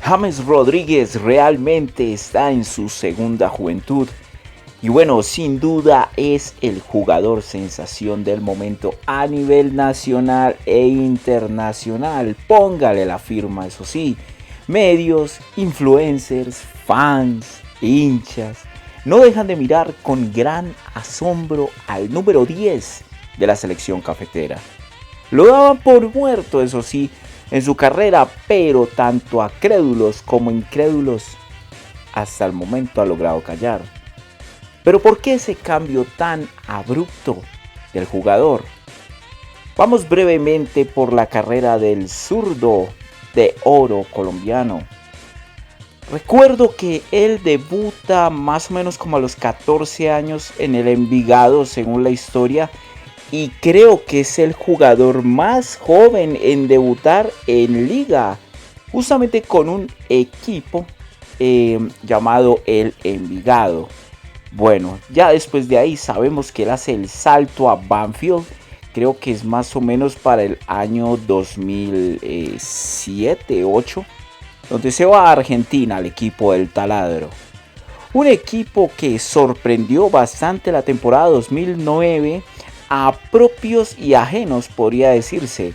James Rodríguez realmente está en su segunda juventud. Y bueno, sin duda es el jugador sensación del momento a nivel nacional e internacional. Póngale la firma, eso sí. Medios, influencers, fans, hinchas, no dejan de mirar con gran asombro al número 10 de la selección cafetera. Lo daban por muerto, eso sí, en su carrera, pero tanto a crédulos como incrédulos hasta el momento ha logrado callar. Pero ¿por qué ese cambio tan abrupto del jugador? Vamos brevemente por la carrera del zurdo de oro colombiano. Recuerdo que él debuta más o menos como a los 14 años en el Envigado según la historia, y creo que es el jugador más joven en debutar en liga, justamente con un equipo llamado el Envigado. Bueno, ya después de ahí sabemos que él hace el salto a Banfield, creo que es más o menos para el año 2007-2008, donde se va a Argentina al equipo del Taladro. Un equipo que sorprendió bastante la temporada 2009 a propios y ajenos, podría decirse.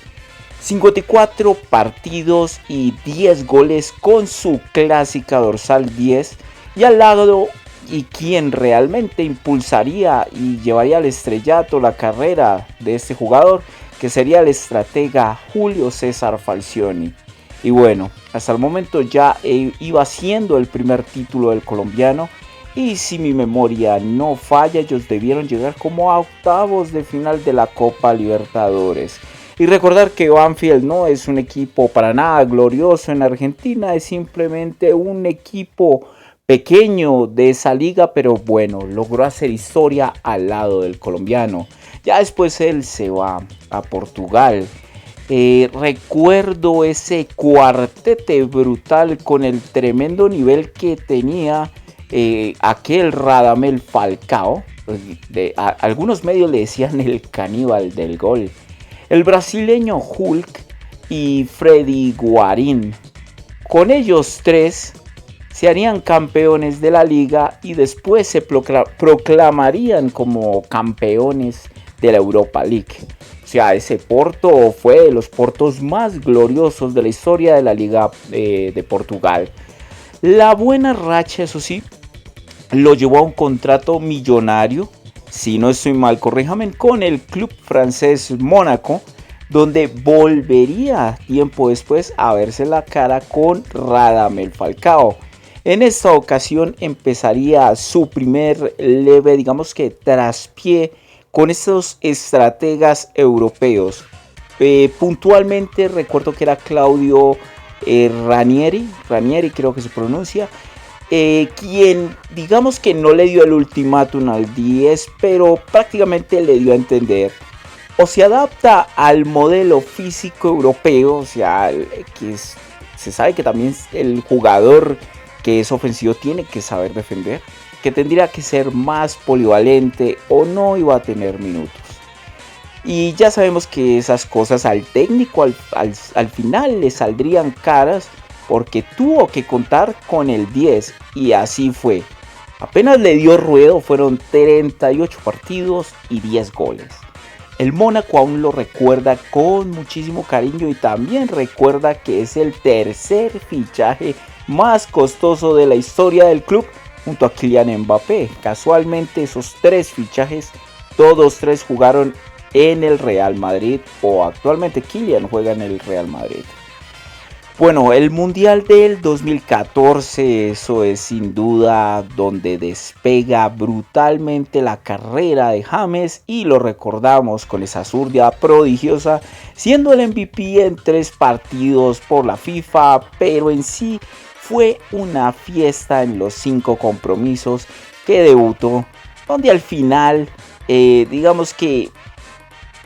54 partidos y 10 goles con su clásica dorsal 10, y al lado y quien realmente impulsaría y llevaría al estrellato la carrera de este jugador, que sería el estratega Julio César Falcioni. Y bueno, hasta el momento ya iba siendo el primer título del colombiano, y si mi memoria no falla, ellos debieron llegar como a octavos de final de la Copa Libertadores. Y recordar que Banfield no es un equipo para nada glorioso en Argentina, es simplemente un equipo pequeño de esa liga, pero bueno, logró hacer historia al lado del colombiano. Ya después él se va a Portugal. Recuerdo ese cuartete brutal con el tremendo nivel que tenía aquel Radamel Falcao. Algunos medios le decían el caníbal del gol. El brasileño Hulk y Freddy Guarín. Con ellos tres se harían campeones de la liga y después se proclamarían como campeones de la Europa League. O sea, ese Porto fue de los Portos más gloriosos de la historia de la Liga de Portugal. La buena racha, eso sí, lo llevó a un contrato millonario, si no estoy mal, corríjame, con el club francés Mónaco, donde volvería tiempo después a verse la cara con Radamel Falcao. En esta ocasión empezaría su primer leve, digamos que traspié con estos estrategas europeos. Puntualmente recuerdo que era Claudio Ranieri creo que se pronuncia, quien digamos que no le dio el ultimátum al 10, pero prácticamente le dio a entender: o se adapta al modelo físico europeo, o sea, se sabe que también el jugador que es ofensivo tiene que saber defender, que tendría que ser más polivalente o no iba a tener minutos. Y ya sabemos que esas cosas al técnico al final le saldrían caras, porque tuvo que contar con el 10, y así fue. Apenas le dio ruedo, fueron 38 partidos y 10 goles. El Mónaco aún lo recuerda con muchísimo cariño, y también recuerda que es el tercer fichaje más costoso de la historia del club, junto a Kylian Mbappé. Casualmente esos tres fichajes, todos tres jugaron en el Real Madrid, o actualmente Kylian juega en el Real Madrid. Bueno, el Mundial del 2014, eso es sin duda donde despega brutalmente la carrera de James, y lo recordamos con esa zurda prodigiosa, siendo el MVP en 3 partidos por la FIFA, pero en sí fue una fiesta en los 5 compromisos que debutó, donde al final, digamos que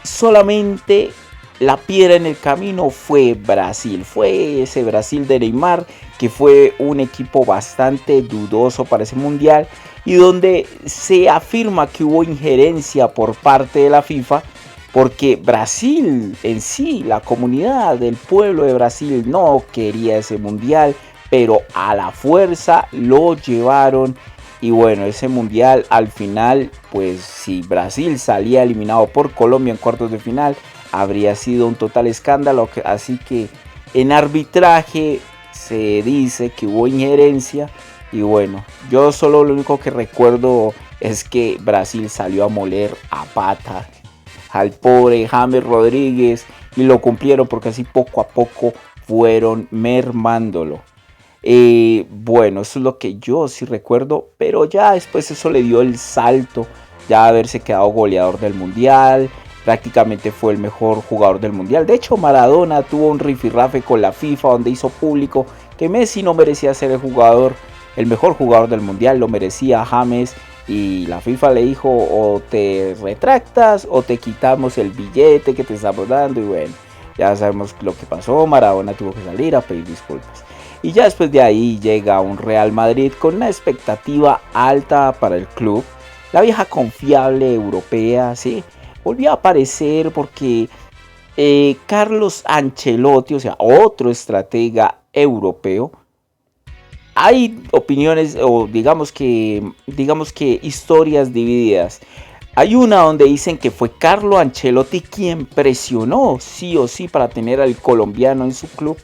solamente la piedra en el camino fue Brasil. Fue ese Brasil de Neymar, que fue un equipo bastante dudoso para ese mundial, y donde se afirma que hubo injerencia por parte de la FIFA, porque Brasil en sí, la comunidad del pueblo de Brasil, no quería ese mundial, pero a la fuerza lo llevaron. Y bueno, ese mundial al final, pues si Brasil salía eliminado por Colombia en cuartos de final, habría sido un total escándalo. Así que en arbitraje se dice que hubo injerencia. Y bueno, yo solo lo único que recuerdo es que Brasil salió a moler a pata al pobre James Rodríguez y lo cumplieron, porque así poco a poco fueron mermándolo. Bueno, eso es lo que yo sí recuerdo, pero ya después eso le dio el salto, ya haberse quedado goleador del mundial, prácticamente fue el mejor jugador del mundial. De hecho, Maradona tuvo un rifirrafe con la FIFA donde hizo público que Messi no merecía ser el mejor jugador del mundial, lo merecía James, y la FIFA le dijo: o te retractas o te quitamos el billete que te estamos dando. Y bueno, ya sabemos lo que pasó. Maradona tuvo que salir a pedir disculpas. Y ya después de ahí llega un Real Madrid con una expectativa alta para el club. La vieja confiable europea, ¿sí?, volvió a aparecer porque Carlos Ancelotti, o sea, otro estratega europeo. Hay opiniones, o digamos que historias divididas. Hay una donde dicen que fue Carlo Ancelotti quien presionó sí o sí para tener al colombiano en su club.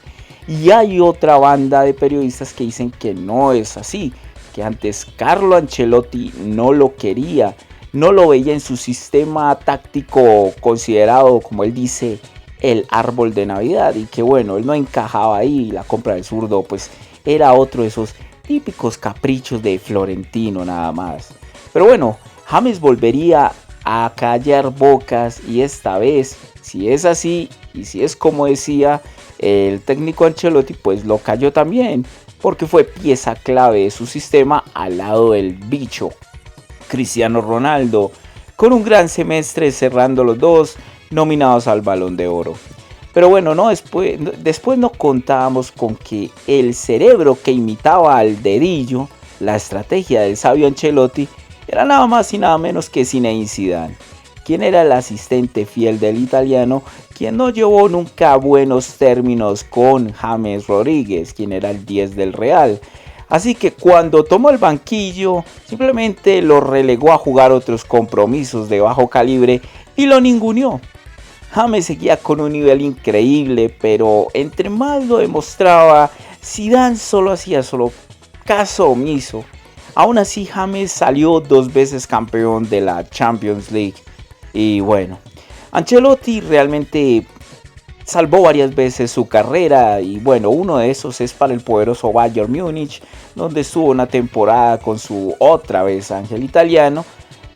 Y hay otra banda de periodistas que dicen que no es así, que antes Carlo Ancelotti no lo quería, no lo veía en su sistema táctico considerado, como él dice, el árbol de Navidad, y que bueno, él no encajaba ahí. La compra del zurdo pues era otro de esos típicos caprichos de Florentino nada más. Pero bueno, James volvería a callar bocas, y esta vez, si es así y si es como decía el técnico Ancelotti, pues lo cayó también, porque fue pieza clave de su sistema al lado del bicho Cristiano Ronaldo, con un gran semestre cerrando los dos nominados al Balón de Oro. Pero bueno, no, después no contábamos con que el cerebro que imitaba al dedillo la estrategia del sabio Ancelotti era nada más y nada menos que Zinedine Zidane, quien era el asistente fiel del italiano, quien no llevó nunca buenos términos con James Rodríguez, quien era el 10 del Real. Así que cuando tomó el banquillo, simplemente lo relegó a jugar otros compromisos de bajo calibre y lo ninguneó. James seguía con un nivel increíble, pero entre más lo demostraba, Zidane solo hacía caso omiso. Aún así, James salió 2 veces campeón de la Champions League. Y bueno, Ancelotti realmente salvó varias veces su carrera, y bueno, uno de esos es para el poderoso Bayern Múnich, donde estuvo una temporada con su otra vez ángel italiano.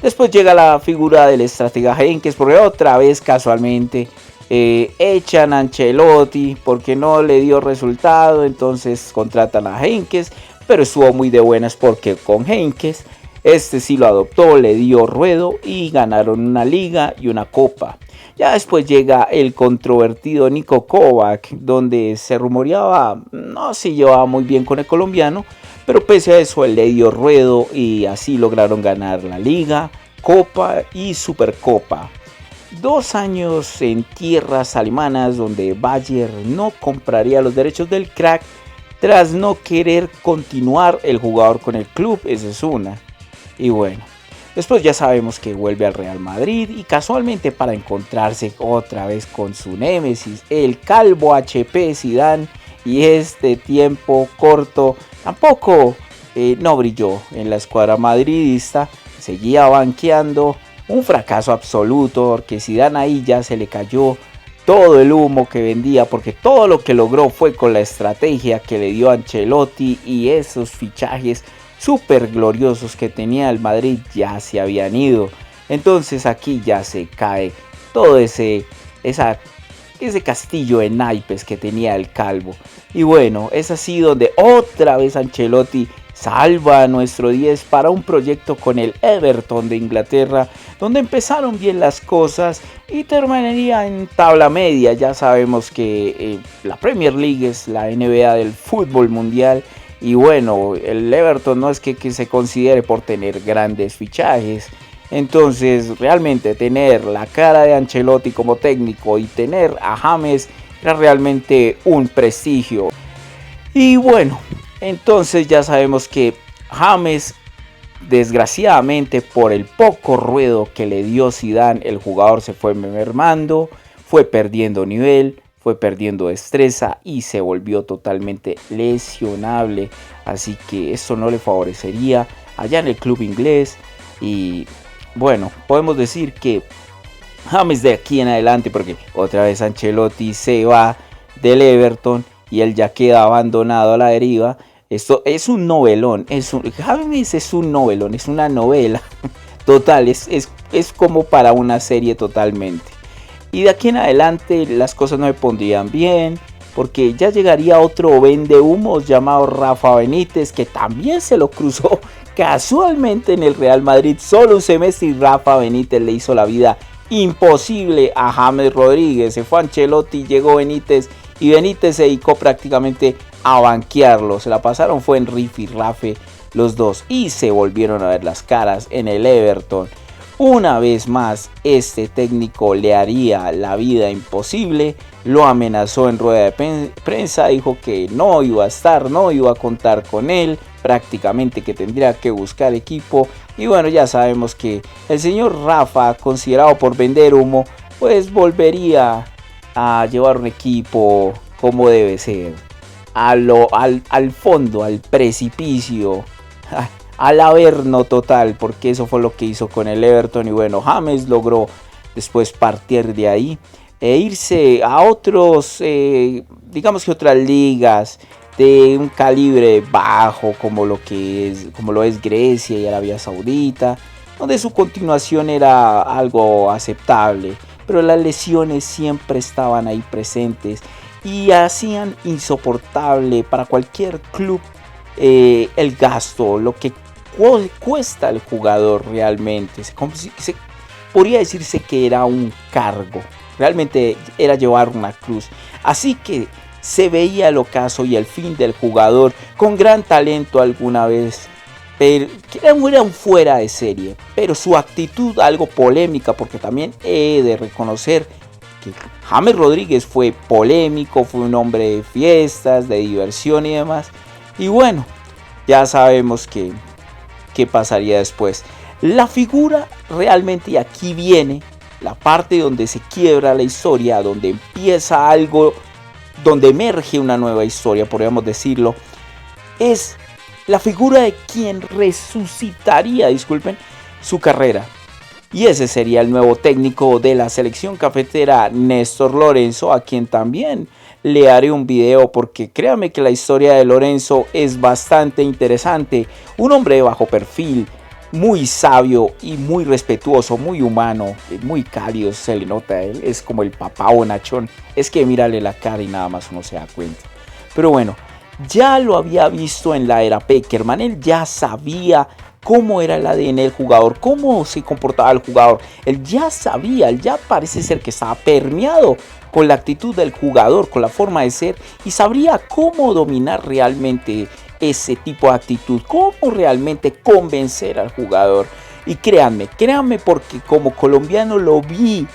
Después llega la figura del estratega Heynckes, porque otra vez casualmente echan a Ancelotti porque no le dio resultado, entonces contratan a Heynckes, pero estuvo muy de buenas porque con Heynckes este sí lo adoptó, le dio ruedo y ganaron una liga y una copa. Ya después llega el controvertido Niko Kovac, donde se rumoreaba no se llevaba muy bien con el colombiano, pero pese a eso él le dio ruedo y así lograron ganar la liga, copa y supercopa. 2 años en tierras alemanas donde Bayern no compraría los derechos del crack tras no querer continuar el jugador con el club, esa es una. Y bueno, después ya sabemos que vuelve al Real Madrid, y casualmente para encontrarse otra vez con su némesis, el calvo HP Zidane, y este tiempo corto tampoco no brilló en la escuadra madridista, seguía banqueando, un fracaso absoluto, porque Zidane ahí ya se le cayó todo el humo que vendía, porque todo lo que logró fue con la estrategia que le dio Ancelotti, y esos fichajes súper gloriosos que tenía el Madrid ya se habían ido. Entonces aquí ya se cae todo ese castillo de naipes que tenía el calvo. Y bueno, es así donde otra vez Ancelotti salva a nuestro 10 para un proyecto con el Everton de Inglaterra, donde empezaron bien las cosas y terminaría en tabla media. Ya sabemos que la Premier League es la NBA del fútbol mundial, y bueno, el Everton no es que se considere por tener grandes fichajes. Entonces realmente tener la cara de Ancelotti como técnico y tener a James era realmente un prestigio. Y bueno, Entonces ya sabemos que James, desgraciadamente por el poco ruedo que le dio Zidane, el jugador se fue mermando, fue perdiendo nivel, fue perdiendo destreza y se volvió totalmente lesionable. Así que eso no le favorecería allá en el club inglés. Y bueno, podemos decir que James de aquí en adelante, porque otra vez Ancelotti se va del Everton y él ya queda abandonado a la deriva. Esto es un novelón, James es un novelón, es una novela total, es como para una serie totalmente. Y de aquí en adelante las cosas no me pondrían bien, porque ya llegaría otro vendehumos llamado Rafa Benítez, que también se lo cruzó casualmente en el Real Madrid solo un semestre, y Rafa Benítez le hizo la vida imposible a James Rodríguez. Se fue Ancelotti, llegó Benítez y Benítez se dedicó prácticamente a banquearlo. Se la pasaron fue en rifirrafe los dos y se volvieron a ver las caras en el Everton. Una vez más, este técnico le haría la vida imposible, lo amenazó en rueda de prensa, dijo que no iba a estar, no iba a contar con él, prácticamente que tendría que buscar equipo. Y bueno, ya sabemos que el señor Rafa, considerado por vender humo, pues volvería a llevar un equipo como debe ser, al fondo, al precipicio, al averno total, porque eso fue lo que hizo con el Everton. Y bueno, James logró después partir de ahí e irse a otros, digamos que otras ligas de un calibre bajo, como lo es Grecia y Arabia Saudita, donde su continuación era algo aceptable, pero las lesiones siempre estaban ahí presentes y hacían insoportable para cualquier club el gasto, lo que cuesta al jugador realmente. Podría decirse que era un cargo, realmente era llevar una cruz. Así que se veía el ocaso y el fin del jugador con gran talento alguna vez, pero que era un fuera de serie, pero su actitud algo polémica, porque también he de reconocer que James Rodríguez fue polémico, fue un hombre de fiestas, de diversión y demás. Y bueno, ya sabemos qué pasaría después. La figura realmente, y aquí viene la parte donde se quiebra la historia, donde empieza algo, donde emerge una nueva historia, podríamos decirlo, es la figura de quien resucitaría, su carrera. Y ese sería el nuevo técnico de la selección cafetera, Néstor Lorenzo, a quien también le haré un video, porque créame que la historia de Lorenzo es bastante interesante. Un hombre de bajo perfil, muy sabio y muy respetuoso, muy humano, muy cálido, se le nota a él, es como el papá bonachón. Es que mírale la cara y nada más uno se da cuenta. Pero bueno, ya lo había visto en la era Pekerman, él ya sabía cómo era el ADN del jugador, cómo se comportaba el jugador. Él ya sabía, él ya parece ser que estaba permeado con la actitud del jugador, con la forma de ser, y sabría cómo dominar realmente ese tipo de actitud, cómo realmente convencer al jugador. Y créanme porque como colombiano lo vi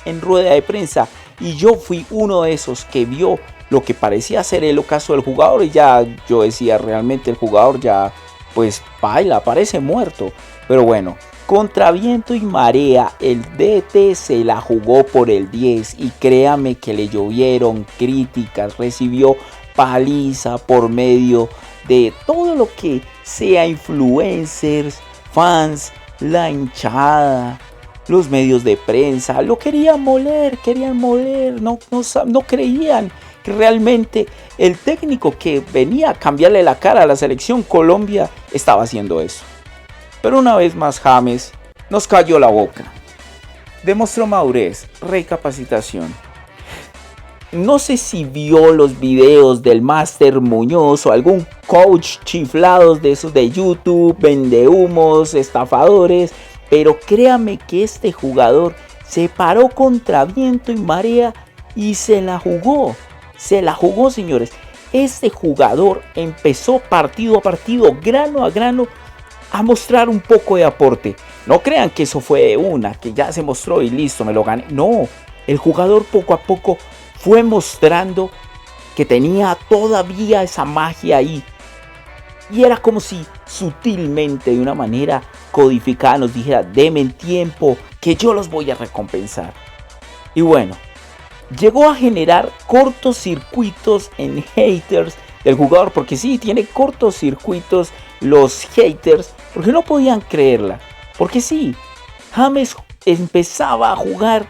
en rueda de prensa, y yo fui uno de esos que vio lo que parecía ser el ocaso del jugador, y ya yo decía, realmente el jugador ya pues baila, parece muerto. Pero bueno, contra viento y marea, el DT se la jugó por el 10 y créame que le llovieron críticas, recibió paliza por medio de todo lo que sea influencers, fans, la hinchada, los medios de prensa. Lo querían moler, no creían que realmente el técnico que venía a cambiarle la cara a la selección Colombia estaba haciendo eso. Pero una vez más James nos cayó la boca. Demostró madurez, recapacitación. No sé si vio los videos del Máster Muñoz o algún coach chiflados de esos de YouTube, vendehumos, estafadores, pero créame que este jugador se paró contra viento y marea y se la jugó. Se la jugó, señores. Este jugador empezó partido a partido, grano a grano, a mostrar un poco de aporte. No crean que eso fue una, que ya se mostró y listo, me lo gané. No, el jugador poco a poco fue mostrando que tenía todavía esa magia ahí, Y era como si sutilmente, de una manera codificada, nos dijera: denme tiempo, que yo los voy a recompensar. Y bueno, llegó a generar cortocircuitos en haters del jugador, porque sí, tiene cortocircuitos los haters, porque no podían creerla. Porque sí, James empezaba a jugar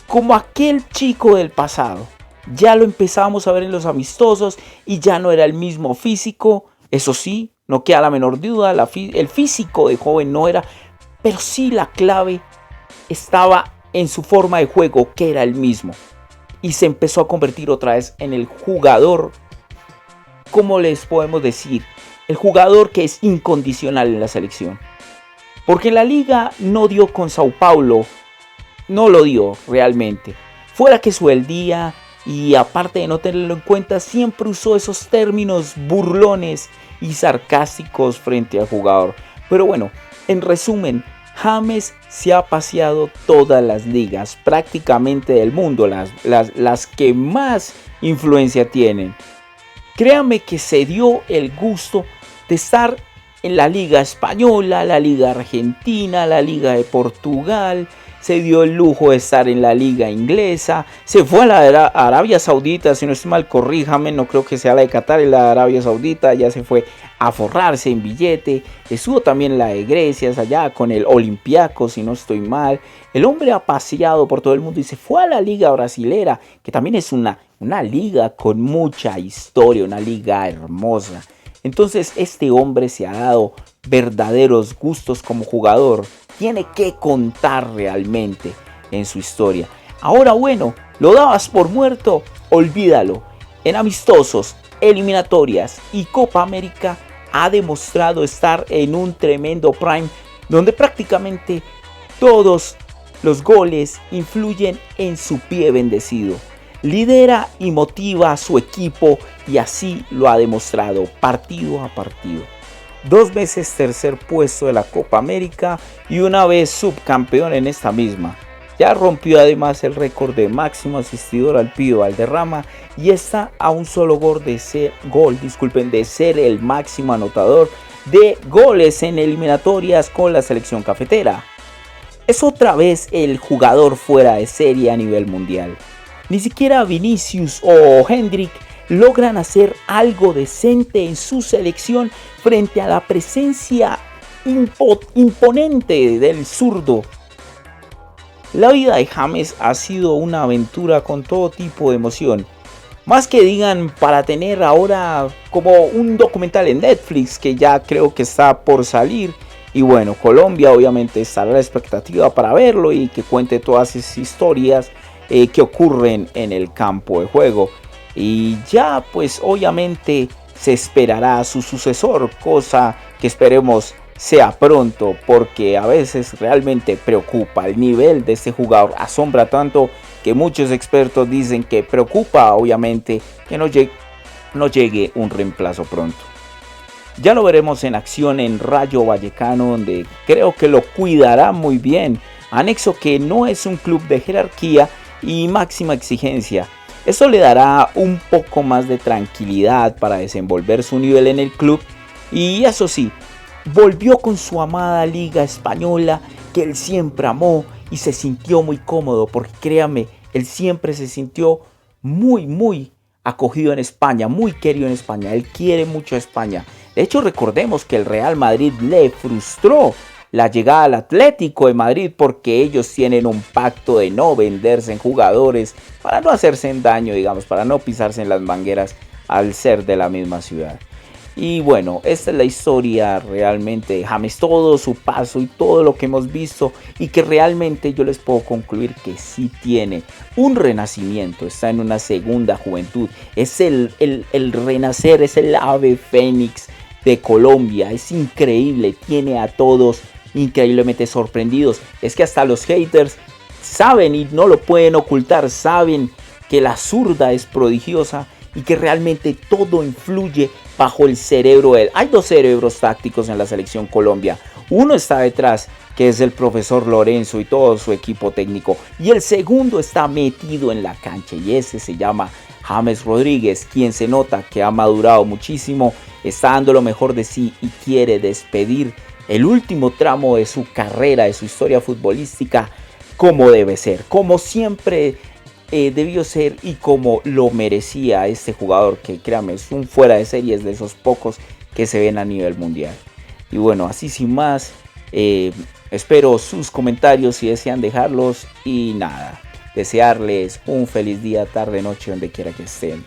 como aquel chico del pasado. Ya lo empezábamos a ver en los amistosos y ya no era el mismo físico. Eso sí, no queda la menor duda, el físico de joven no era, pero sí la clave estaba en su forma de juego, que era el mismo. Y se empezó a convertir otra vez en el jugador, ¿cómo les podemos decir? El jugador que es incondicional en la selección. Porque en la liga no dio con Sao Paulo, no lo dio realmente. Fuera que sueldía y aparte de no tenerlo en cuenta, siempre usó esos términos burlones y sarcásticos frente al jugador. Pero bueno, en resumen, James se ha paseado todas las ligas prácticamente del mundo, las que más influencia tienen. Créame que se dio el gusto de estar en la Liga Española, la Liga Argentina, la Liga de Portugal. Se dio el lujo de estar en la Liga Inglesa. Se fue a la Arabia Saudita, si no estoy mal, corríjame, no creo que sea la de Qatar, la de Arabia Saudita. Ya se fue a forrarse en billete. Estuvo también la de Grecia, allá con el Olympiacos, si no estoy mal. El hombre ha paseado por todo el mundo y se fue a la Liga Brasilera, que también es una liga con mucha historia, una liga hermosa. Entonces este hombre se ha dado verdaderos gustos como jugador. Tiene que contar realmente en su historia. Ahora bueno, lo dabas por muerto, olvídalo. En amistosos, eliminatorias y Copa América ha demostrado estar en un tremendo prime, donde prácticamente todos los goles influyen en su pie bendecido. Lidera y motiva a su equipo y así lo ha demostrado partido a partido. 2 veces tercer puesto de la Copa América y una vez subcampeón en esta misma. Ya rompió además el récord de máximo asistidor al Pío Valderrama y está a un solo gol de ser el máximo anotador de goles en eliminatorias con la selección cafetera. Es otra vez el jugador fuera de serie a nivel mundial. Ni siquiera Vinicius o Hendrik logran hacer algo decente en su selección frente a la presencia imponente del zurdo. La vida de James ha sido una aventura con todo tipo de emoción. Más que digan para tener ahora como un documental en Netflix que ya creo que está por salir. Y bueno, Colombia obviamente estará a la expectativa para verlo y que cuente todas esas historias que ocurren en el campo de juego. Y ya pues obviamente se esperará a su sucesor, cosa que esperemos sea pronto, porque a veces realmente preocupa. El nivel de este jugador asombra tanto que muchos expertos dicen que preocupa obviamente que no llegue un reemplazo pronto. Ya lo veremos en acción en Rayo Vallecano, donde creo que lo cuidará muy bien. Anexo que no es un club de jerarquía y máxima exigencia. Eso le dará un poco más de tranquilidad para desenvolver su nivel en el club. Y eso sí, volvió con su amada Liga Española, que él siempre amó y se sintió muy cómodo, porque créame, él siempre se sintió muy acogido en España, muy querido en España. Él quiere mucho a España. De hecho, recordemos que el Real Madrid le frustró la llegada al Atlético de Madrid porque ellos tienen un pacto de no venderse en jugadores para no hacerse daño, digamos, para no pisarse en las mangueras al ser de la misma ciudad. Y bueno, esta es la historia realmente de James, todo su paso y todo lo que hemos visto, y que realmente yo les puedo concluir que sí tiene un renacimiento, está en una segunda juventud, es el renacer, es el ave fénix de Colombia, es increíble, tiene a todos increíblemente sorprendidos. Es que hasta los haters saben y no lo pueden ocultar, saben que la zurda es prodigiosa y que realmente todo influye bajo el cerebro de él. Hay 2 cerebros tácticos en la selección Colombia. Uno está detrás, que es el profesor Lorenzo y todo su equipo técnico, y el segundo está metido en la cancha y ese se llama James Rodríguez, quien se nota que ha madurado muchísimo, está dando lo mejor de sí y quiere despedir el último tramo de su carrera, de su historia futbolística, como debe ser, como siempre debió ser y como lo merecía este jugador, que créame, es un fuera de series de esos pocos que se ven a nivel mundial. Y bueno, así sin más, espero sus comentarios si desean dejarlos y nada, desearles un feliz día, tarde, noche, donde quiera que estén.